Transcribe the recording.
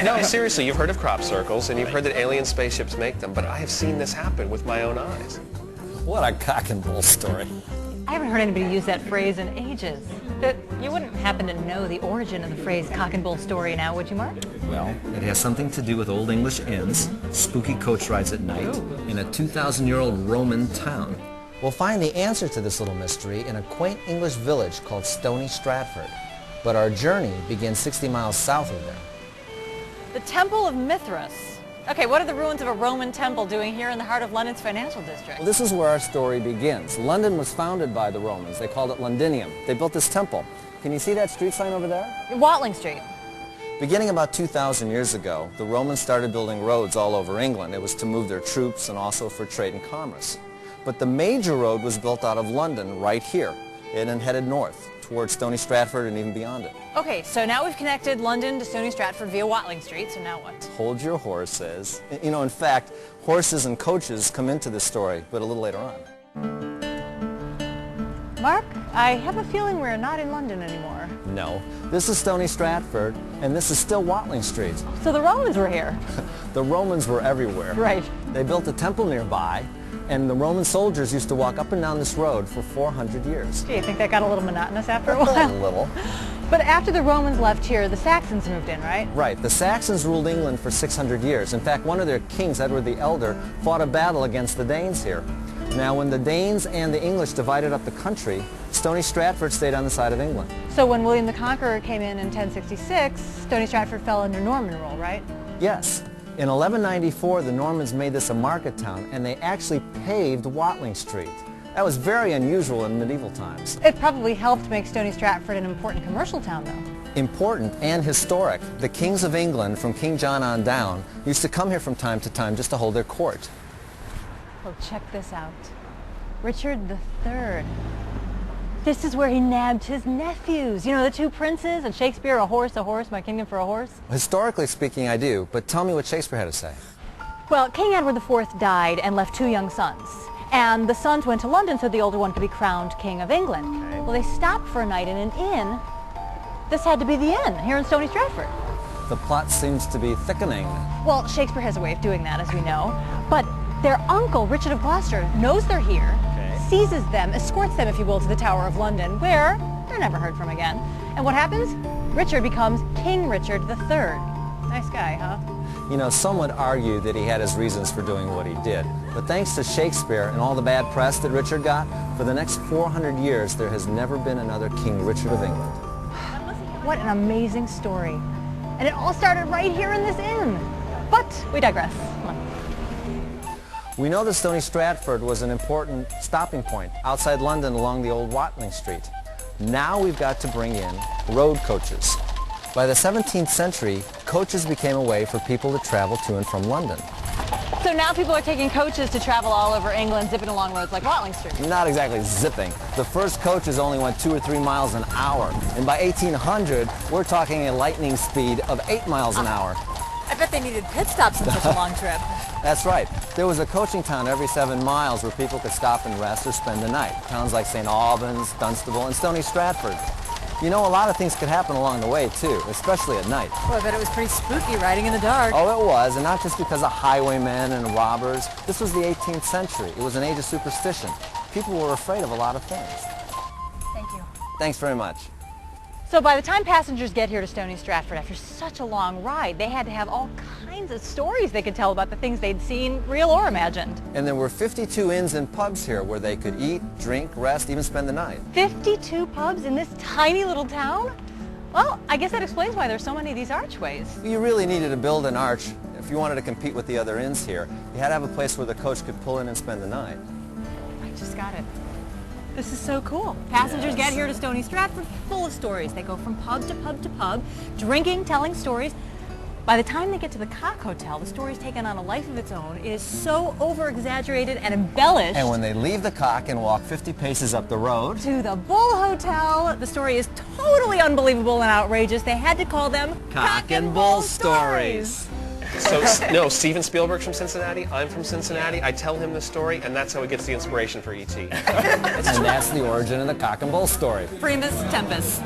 No, seriously, you've heard of crop circles, and you've heard that alien spaceships make them, but I have seen this happen with my own eyes. What a cock and bull story. I haven't heard anybody use that phrase in ages. But you wouldn't happen to know the origin of the phrase cock and bull story now, would you, Mark? Well, it has something to do with Old English inns, spooky coach rides at night, in a 2,000-year-old Roman town. We'll find the answer to this little mystery in a quaint English village called Stony Stratford. But our journey begins 60 miles south of there. The Temple of Mithras. Okay, what are the ruins of a Roman temple doing here in the heart of London's financial district? Well, this is where our story begins. London was founded by the Romans. They called it Londinium. They built this temple. Can you see that street sign over there? Watling Street. Beginning about 2,000 years ago, the Romans started building roads all over England. It was to move their troops and also for trade and commerce. But the major road was built out of London right here, and then headed north towards Stony Stratford and even beyond it. Okay, so now we've connected London to Stony Stratford via Watling Street, so now what? Hold your horses. You know, in fact, horses and coaches come into this story, but a little later on. Mark, I have a feeling we're not in London anymore. No, this is Stony Stratford, and this is still Watling Street. So the Romans were here. The Romans were everywhere. Right. They built a temple nearby, and the Roman soldiers used to walk up and down this road for 400 years. Gee, you think that got a little monotonous after a while? A little. But after the Romans left here, the Saxons moved in, right? Right. The Saxons ruled England for 600 years. In fact, one of their kings, Edward the Elder, fought a battle against the Danes here. Now, when the Danes and the English divided up the country, Stony Stratford stayed on the side of England. So when William the Conqueror came in 1066, Stony Stratford fell under Norman rule, right? Yes. In 1194, the Normans made this a market town, and they actually paved Watling Street. That was very unusual in medieval times. It probably helped make Stony Stratford an important commercial town, though. Important and historic. The kings of England, from King John on down, used to come here from time to time just to hold their court. Oh, check this out. Richard III. This is where he nabbed his nephews. You know, the two princes, and Shakespeare, a horse, my kingdom for a horse? Historically speaking, I do, but tell me what Shakespeare had to say. Well, King Edward IV died and left two young sons. And the sons went to London so the older one could be crowned King of England. Okay. Well, they stopped for a night in an inn. This had to be the inn here in Stony Stratford. The plot seems to be thickening. Well, Shakespeare has a way of doing that, as we know. But their uncle, Richard of Gloucester, knows they're here, seizes them, escorts them, if you will, to the Tower of London, where they're never heard from again. And what happens? Richard becomes King Richard III. Nice guy, huh? You know, some would argue that he had his reasons for doing what he did. But thanks to Shakespeare and all the bad press that Richard got, for the next 400 years, there has never been another King Richard of England. What an amazing story. And it all started right here in this inn. But we digress. Come on. We know that Stony Stratford was an important stopping point outside London along the old Watling Street. Now we've got to bring in road coaches. By the 17th century, coaches became a way for people to travel to and from London. So now people are taking coaches to travel all over England, zipping along roads like Watling Street. Not exactly zipping. The first coaches only went 2 or 3 miles an hour. And by 1800, we're talking a lightning speed of 8 miles an hour. I bet they needed pit stops on such a long trip. That's right. There was a coaching town every 7 miles where people could stop and rest or spend the night. Towns like St. Albans, Dunstable, and Stony Stratford. You know, a lot of things could happen along the way, too, especially at night. Well, I bet it was pretty spooky riding in the dark. Oh, it was, and not just because of highwaymen and robbers. This was the 18th century. It was an age of superstition. People were afraid of a lot of things. Thank you. Thanks very much. So by the time passengers get here to Stony Stratford after such a long ride, they had to have all kinds of stories they could tell about the things they'd seen, real or imagined. And there were 52 inns and pubs here where they could eat, drink, rest, even spend the night. 52 pubs in this tiny little town? Well, I guess that explains why there's so many of these archways. You really needed to build an arch if you wanted to compete with the other inns here. You had to have a place where the coach could pull in and spend the night. I just got it. This is so cool. Passengers get here to Stony Stratford full of stories. They go from pub to pub to pub, drinking, telling stories. By the time they get to the Cock Hotel, the story's taken on a life of its own. It is so over-exaggerated and embellished. And when they leave the Cock and walk 50 paces up the road to the Bull Hotel, the story is totally unbelievable and outrageous. They had to call them Cock and Bull Stories. So, no, Steven Spielberg's from Cincinnati, I'm from Cincinnati, I tell him the story, and that's how he gets the inspiration for E.T. And that's the origin of the Cock and Bull story. Primus Tempus.